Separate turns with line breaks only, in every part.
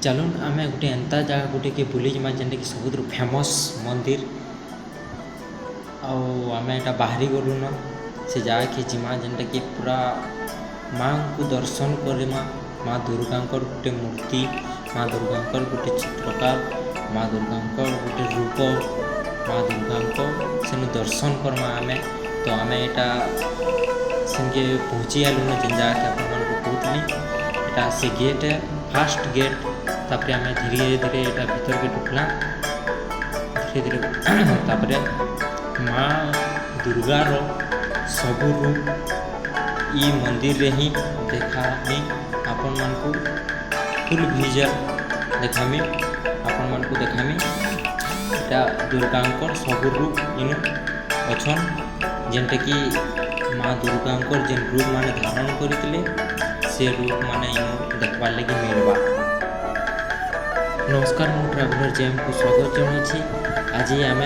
चलुन आमे गोटे एंता जगह गोटे के बुली जिमा जेनटा कि सबुठ फेमस मंदिर आमे एटा बाहरी गलु न से जगह के जिमा जेनटा कि पूरा माँ को दर्शन करमा माँ दुर्गा गोटे मूर्ति माँ दुर्गा गोटे चित्रकार माँ दुर्गा गोटे रूप माँ दुर्गा से दर्शन करमा आमे तो आमे एटा सेनके पहुँची आलु न जेन जगह के आपन को कहतली एटा से गेट है फास्ट गेट तापर आमे धीरे धीरे एटा भीतर के ढुकला धीरे धीरे तापर माँ दुर्गा रो सबु रूप ई मंदिर रे ही देखामी आपन मन को फुल विजन देखामी आपन मन को देखामी एटा दुर्गा सबु रूप इन अछन जेनटा कि माँ दुर्गा जेन रूप माने धारण करथिले से रूप माने इन देखबार लगी मिलबा। नमस्कार मु ट्रावेलर जेम को स्वागत जनाई। आज आम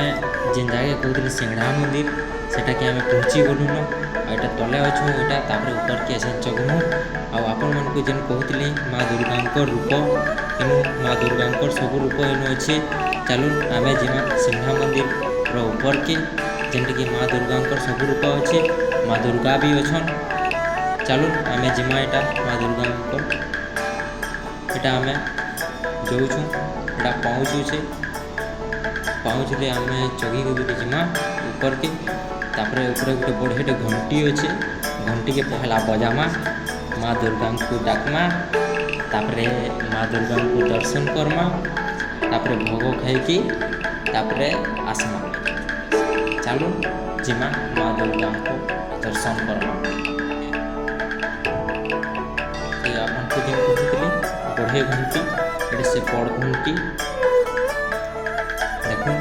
जेन जगह कहते सिंगड़ा मंदिर सेटा कि आम पहुँची गलु न एटा तले अच्छु एटा तापर ऊपर के जगमु आपण मन को जेन कहते माँ दुर्गा रूप इन माँ दुर्गा सब रूप इन अच्छे चलु आम जिमा सिंगड़ा मंदिर ऊपर के जेनटा कि माँ दुर्गा सब रूप अच्छे माँ दुर्गा भी अच्छन चलु आम जिमा एटा माँ दुर्गा एटा आम जाऊँ एटा पहुँचुचे पहुँचले आम चगी गुदी जिमा ऊपर के तापर ऊपर गोटे बढ़े घंटी अच्छे घंटी के पहला बजामा माँ दुर्गा को डाकमा तापर माँ दुर्गा को दर्शन करमा तापर भोग खाई तापर आसमा चलो जिमा माँ दुर्गा को दर्शन करमा आपन को दिन कहते बढ़े घंटी से बड़ घंटी देखो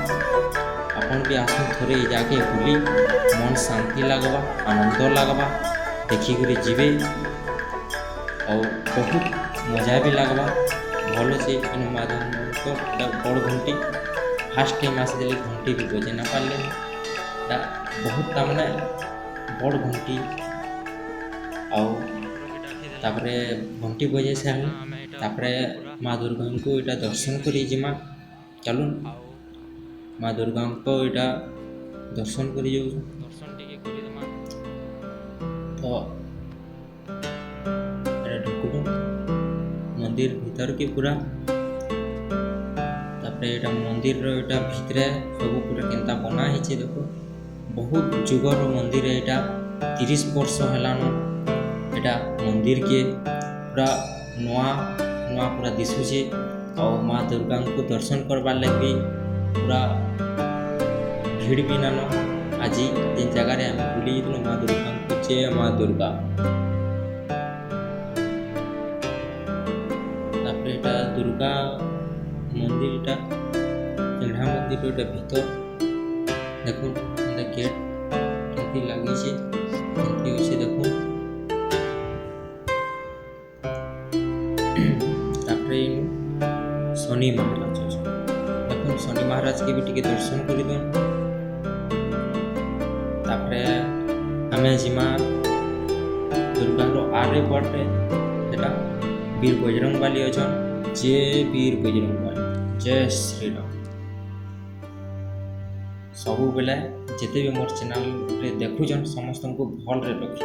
अपन भी आसुन थोड़े जाके बुली मन शांति लगवा आनंद लगवा देखिक जीवे और बहुत मजा भी लगवा भल से इन माध्यम बड़ घंटी फास्ट टाइम आसदे घंटी भी बजे ना पारे बहुत तमाने बड़ घंटी आउे घंटी बजे सारे तापरे माँ दुर्गा को इटा दर्शन करी जिमा चलु माँ दुर्गा को इटा दर्शन करी जाऊ तो ढुकलु मंदिर भीतर के पूरा तापरे एटा मंदिर रो एटा भितरे सब पूरा केनता बना है देखो बहुत जुगर मंदिर एटा 30 वर्ष हेलान एटा मंदिर के पूरा नुआ नुआ पूरा दिशुचे और माँ दुर्गा को दर्शन करवार लगे पूरा भीड़ भी नान आज जिन जगह आम बुली माँ दुर्गा को जय माँ दुर्गा एटा दुर्गा मंदिर एटा सिंगड़ा मंदिर एटा भीतर देखो गेट केमती लगी केमती देखो शनि महाराज देखो शनि महाराज के भी टिके दर्शन कर आमे जिमा दुर्गा आरे पटे वीर बजरंग बाली अच्छन जय वीर बजरंग बाली जय श्री राम सबु बेले जिते भी मोर चैनल देखुन समस्त को भल रे रखी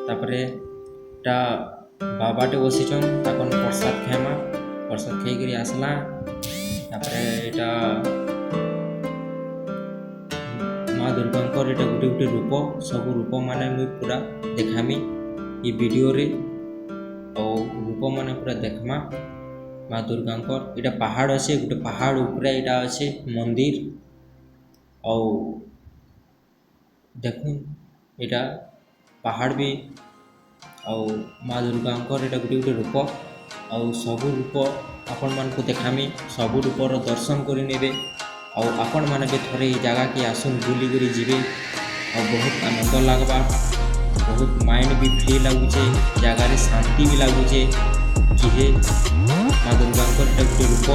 तापरे ता बाबाटे बसीचन ताकन प्रसाद खाइमा प्रसाद खाई करी आसला तापरे एटा माँ दुर्गा एटा गोटे गोटे रूप सब रूप माने मुई पूरा देखामी ये वीडियो रे और रूप माने पूरा देखमा माँ दुर्गा एटा पहाड़ अच्छे गोटे पहाड़ ऊपर एटा अच्छे मंदिर और देखो एटा पहाड़ भी आउ माँ दुर्गा एटा गोटे गोटे रूप आउ सबु रूप आपण मान को देखामी सबु रूपर दर्शन करें आपण मैंने भी थोड़े जगह के आसुन बुली करी जीवे और बहुत आनंद लगवा बहुत माइंड भी फ्री लगुचे जगार शांति भी लगुचे कि माँ दुर्गा एटा गोटे रूप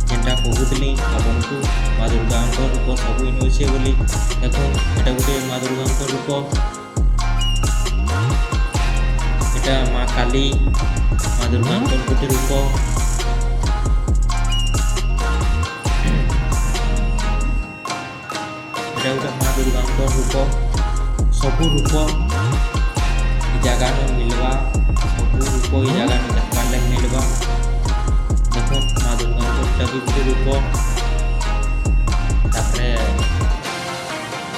जेनटा कहूली आपन को माँ दुर्गा रूप सब इन अच्छे बोली देखो एटा गोटे माँ दुर्गा रूप ଏଇଟା ମା କାলী ମା ଦୁର୍ଗାଙ୍କର ଗୋଟେ ରୂପ। ଏଇଟା ଗୋଟେ ମା ଦୁର୍ଗାଙ୍କର ରୂପ। ସବୁ ରୂପ ଏ ଜାଗାରେ ମିଲବା, ସବୁ ରୂପ ଏ ଜାଗାରେ ଦେଖବାର୍ ଲାଗି ମିଲବା। ଦେଖୁନ୍ ମା ଦୁର୍ଗାଙ୍କର ଏଇଟା ବି ଗୋଟେ ରୂପ। ତାପରେ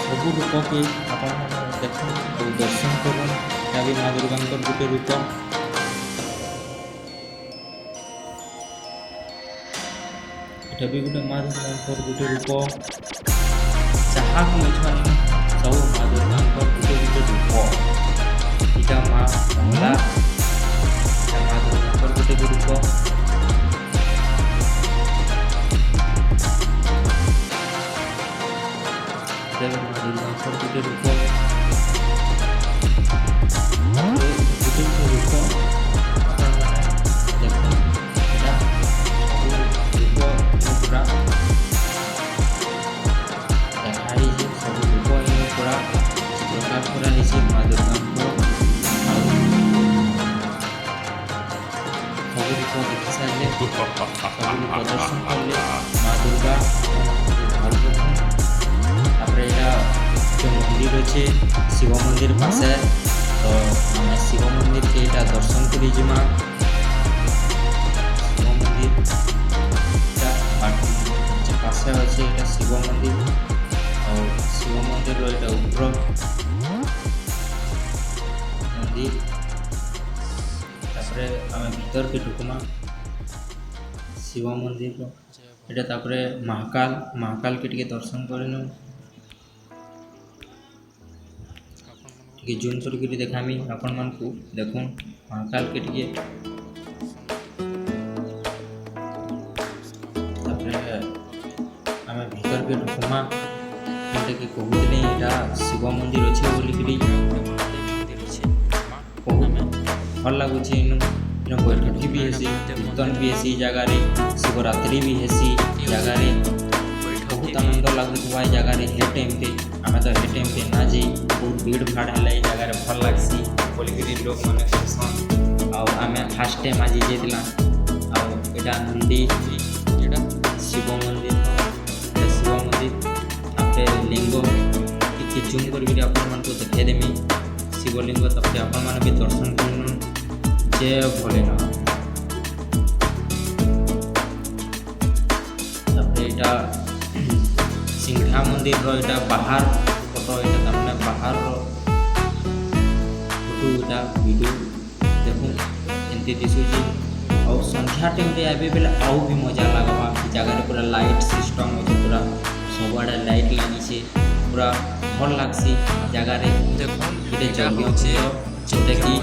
ସବୁ ରୂପକେ ଆପଣମାନେ ଦେଖୁନ୍ ଆଉ ଦର୍ଶନ କରୁନ୍। ଏଇଟା ବି ମା ଦୁର୍ଗାଙ୍କର ଗୋଟେ ରୂପ। ଏଇଟା ବି ଗୋଟେ ମା ଦୁର୍ଗାଙ୍କର ଗୋଟେ ରୂପ। ଯାହାକୁ ଇଚ୍ଛା ସବୁ ମା ଦୁର୍ଗାଙ୍କର ଗୋଟେ ଗୋଟେ ରୂପ। ଏଇଟା ମା ମଙ୍ଗଳା, ଏଇଟା ମା ଦୁର୍ଗାଙ୍କର ଗୋଟେ ବି ରୂପ। ଏଇଟା ବି ମା ଦୁର୍ଗାଙ୍କର ଗୋଟେ ରୂପ। ଗୋଟେ ଗୋଟେ ରୂପ ଆପଣମାନେ ଦେଖୁନ୍। ଏଇଟା ସବୁ ରୂପ ପୁରା ଦେଖା ହେଇଛି। ସବୁ ରୂପ ପୁରା ଚିତ୍ରକାର କରାହେଇଛି ମା ଦୁର୍ଗାଙ୍କର। ଆଉ ସବୁ ରୂପ ଦେଖି ସାରିଲେ, ସବୁ ରୂପ ଦର୍ଶନ କଲେ ମା ଦୁର୍ଗା ଭଲ ଦେଖୁନ୍। ତାପରେ ଏଇଟା ଯେଉଁ ମନ୍ଦିର ଅଛି ଶିବ ମନ୍ଦିର ପାଶେ, ତ ଆମେ ଶିବ ମନ୍ଦିରକେ ଏଇଟା ଦର୍ଶନ କରି ଯିମା। ଶିବ ମନ୍ଦିରଟା ପାଶେ ଅଛି, ଏଇଟା ଶିବ ମନ୍ଦିର। ଆଉ ଶିବ ମନ୍ଦିରର ଏଇଟା ଉପର ମନ୍ଦିର। ତାପରେ ଆମେ ଭିତରକେ ঢুকମା ଶିବ ମନ୍ଦିରର। ଏଇଟା ତାପରେ ମହାକାଲକେ ଟିକେ ଦର୍ଶନ କରିନେଉ। ଟିକେ ଜୁମ୍ କରିକି ଦେଖାମି ଆପଣମାନଙ୍କୁ। ଦେଖୁନ୍ ମହାକାଲକେ ଟିକେ। ତାପରେ ଆମେ ଭିତରକେ ঢুকମା। ଯେନ୍ଟାକି କହୁଥିଲେ ଏଇଟା ଶିବ ମନ୍ଦିର ଅଛି ବୋଲିକିରି ବହୁତ ଭଲ ଲାଗୁଛି। ଇନୁ ବୈଠକି ବି ହେସି, କୀର୍ତ୍ତନ ବି ହେସି ଜାଗାରେ, ଶିବରାତ୍ରି ବି ହେସି ଜାଗାରେ। ବହୁତ ଆନନ୍ଦ ଲାଗୁଥିବା ଏ ଜାଗାରେ ହେ ଟାଇମ୍ରେ। ଆମେ ତ ହେ ଟାଇମ୍ରେ ନା ଯାଇ, ବହୁତ ଭିଡ଼ ଭାଡ଼ ହେଲେ ଏ ଜାଗାରେ ଭଲ ଲାଗ୍ସି ବୋଲିକିରି ଲୋକମାନେ କହୁସନ୍। ଆଉ ଆମେ ଫାର୍ଷ୍ଟ ଟାଇମ୍ ଆଜି ଯାଇଥିଲା। ଆଉ ଏଇଟା ନନ୍ଦୀ, ଏଇଟା ଶିବ ମନ୍ଦିର, ଏଇଟା ଶିବ ମନ୍ଦିର। ତାପରେ ଲିଙ୍ଗ ଟିକେ ଜୁମ୍ କରିକିରି ଆପଣମାନଙ୍କୁ ଦେଖାଇଦେମି ଶିବଲିଙ୍ଗ। ତାପରେ ଆପଣମାନେ ବି ଦର୍ଶନ କରୁନ୍। ଜୟ ଭୋଲେନାଥ। ତାପରେ ଏଇଟା ସିଂଘା ମନ୍ଦିରର ଏଇଟା ବାହାର ଫଟୋ। ଏଇଟା ତାମାନେ ବାହାରର ଫଟୋ, ଏଇଟା ଭିଡ଼ିଓ ଦେଖୁନ୍ ଏମିତି ଦିଶୁଛି। ଆଉ ସନ୍ଧ୍ୟା ଟାଇମ୍ରେ ଆଇବେ ବେଲେ ଆଉ ବି ମଜା ଲାଗ୍ବା। ଏ ଜାଗାରେ ପୁରା ଲାଇଟ୍ ସିଷ୍ଟମ୍ ଅଛି, ପୁରା ସବୁଆଡ଼େ ଲାଇଟ୍ ଲାଗିଛି, ପୁରା ଭଲ ଲାଗ୍ସି ଜାଗାରେ। ଦେଖୁନ୍ ଏଇଟା ଯଜ୍ଞ କୁଣ୍ଡ, ଯେନ୍ଟାକି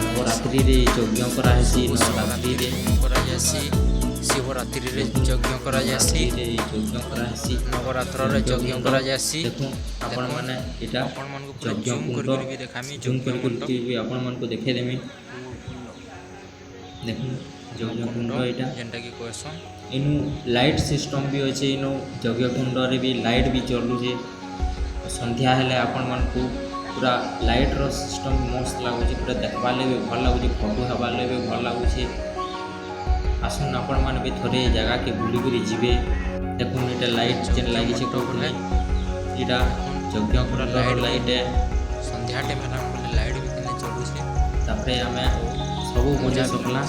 ନବରାତ୍ରିରେ ଯଜ୍ଞ କରାହେସି। ନବରାତ୍ରିରେ କରାଯାଏସି, ଶିବରାତ୍ରିରେ ଯଜ୍ଞ କରାଯାଏସି, ନବରାତ୍ରରେ ଯଜ୍ଞ କରାଯାଏସି। ଦେଖୁନ୍ ଆପଣମାନେ ଏଇଟା ଯଜ୍ଞ କୁଣ୍ଡ ଜୁମ୍ କରିକି ବି ଆପଣମାନଙ୍କୁ ଦେଖାଇଦେମି। ଦେଖୁନ୍ ଯଜ୍ଞ କୁଣ୍ଡ ଏଇଟା ଯେନ୍ଟାକି କହେସନ୍। ଇନୁ ଲାଇଟ୍ ସିଷ୍ଟମ୍ ବି ଅଛେ। ଇନୁ ଯଜ୍ଞ କୁଣ୍ଡରେ ବି ଲାଇଟ୍ ବି ଜଲୁଛେ। ସନ୍ଧ୍ୟା ହେଲେ ଆପଣମାନଙ୍କୁ ପୁରା ଲାଇଟ୍ର ସିଷ୍ଟମ୍ ମସ୍ତ ଲାଗୁଛି। ପୁରା ଦେଖ୍ବାର୍ ଲାଗି ବି ଭଲ ଲାଗୁଛି, ଫଟୋ ହେବାର୍ ଲାଗି ବି ଭଲ ଲାଗୁଛି। ଆସୁନ୍ ଆପଣମାନେ ବି ଥରେ ଏ ଜାଗାକେ ବୁଲିକରି ଯିବେ। ଦେଖୁନ୍ ଏଇଟା ଲାଇଟ୍ ଯେନ୍ ଲାଗିଛି କହୁଥିଲେ, ଏଇଟା ଯଜ୍ଞ କୁଣ୍ଡର ଲାଇଟ୍। ସନ୍ଧ୍ୟା ଟାଇମ୍ ହେଲା ବୋଲେ ଲାଇଟ୍ ବି କେନେ ଜଲୁଛେ। ତାପରେ ଆମେ ସବୁ ମଜା ସକଲା।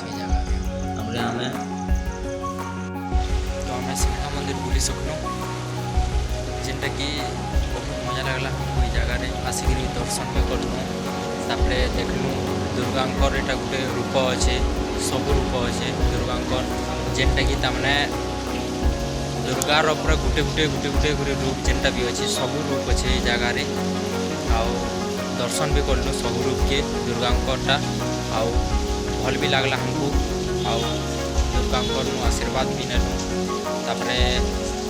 ତାପରେ ଆମେ ସିଂଘା ମନ୍ଦିର ବୁଲି सकलु, ଯେନ୍ଟାକି ବହୁତ ମଜା ଲାଗ୍ଲା ଆମକୁ ଏ ଜାଗାରେ ଆସିକିରି ଦର୍ଶନ ବି କଲୁ। ତାପରେ ଦେଖିଲୁ ଦୁର୍ଗାଙ୍କର ଏଇଟା ଗୋଟେ ରୂପ ଅଛେ, ସବୁ ରୂପ ଅଛେ ଦୁର୍ଗାଙ୍କର, ଯେନ୍ଟାକି ତାମାନେ ଦୁର୍ଗାର ପୁରା ଗୁଟେ ରୂପ ଯେନ୍ଟା ବି ଅଛେ, ସବୁ ରୂପ ଅଛେ ଏ ଜାଗାରେ। ଆଉ ଦର୍ଶନ ବି କଲୁ ସବୁ ରୂପକେ ଦୁର୍ଗାଙ୍କରଟା। ଆଉ ଭଲ ବି ଲାଗ୍ଲା ଆମକୁ। ଆଉ ଦୁର୍ଗାଙ୍କର ଆଶୀର୍ବାଦ ବି ନେଲୁ। ତାପରେ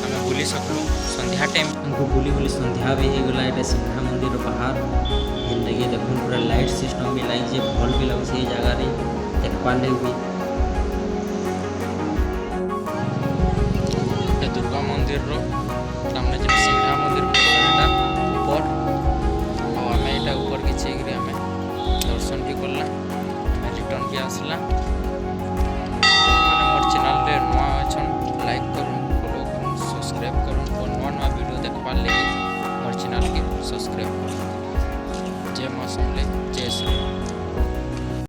ଆମେ ବୁଲି सकलु। ସନ୍ଧ୍ୟା ଟାଇମ୍ ଆମକୁ ବୁଲି ସନ୍ଧ୍ୟା ବି ହେଇଗଲା। ଏଇଟା ସିଂଘା ମନ୍ଦିର ବାହାର, ଯେନ୍ଟାକି ଦେଖୁନ୍ ପୁରା ଲାଇଟ୍ ସିଷ୍ଟମ୍ ବି ଲାଗିଛେ, ଭଲ୍ ବି ଲାଗୁଛେ ଏ ଜାଗାରେ ଦେଖ୍ବାର୍ ଲାଗି ବି। ଏଇଟା ଦୁର୍ଗା ମନ୍ଦିରର ତାମାନେ ଯେନ୍ ସିଂଘା ମନ୍ଦିର ଏଇଟା ଉପର। ଆଉ ଆମେ ଏଇଟା ଉପରକେ ଯାଇକିରି ଆମେ सब्सक्राइब करूँ और नवा नवा वीडियो देखवार लगी मोर चैनल के सब्सक्राइब करूँ। जय माँ समले, जय श्री राम।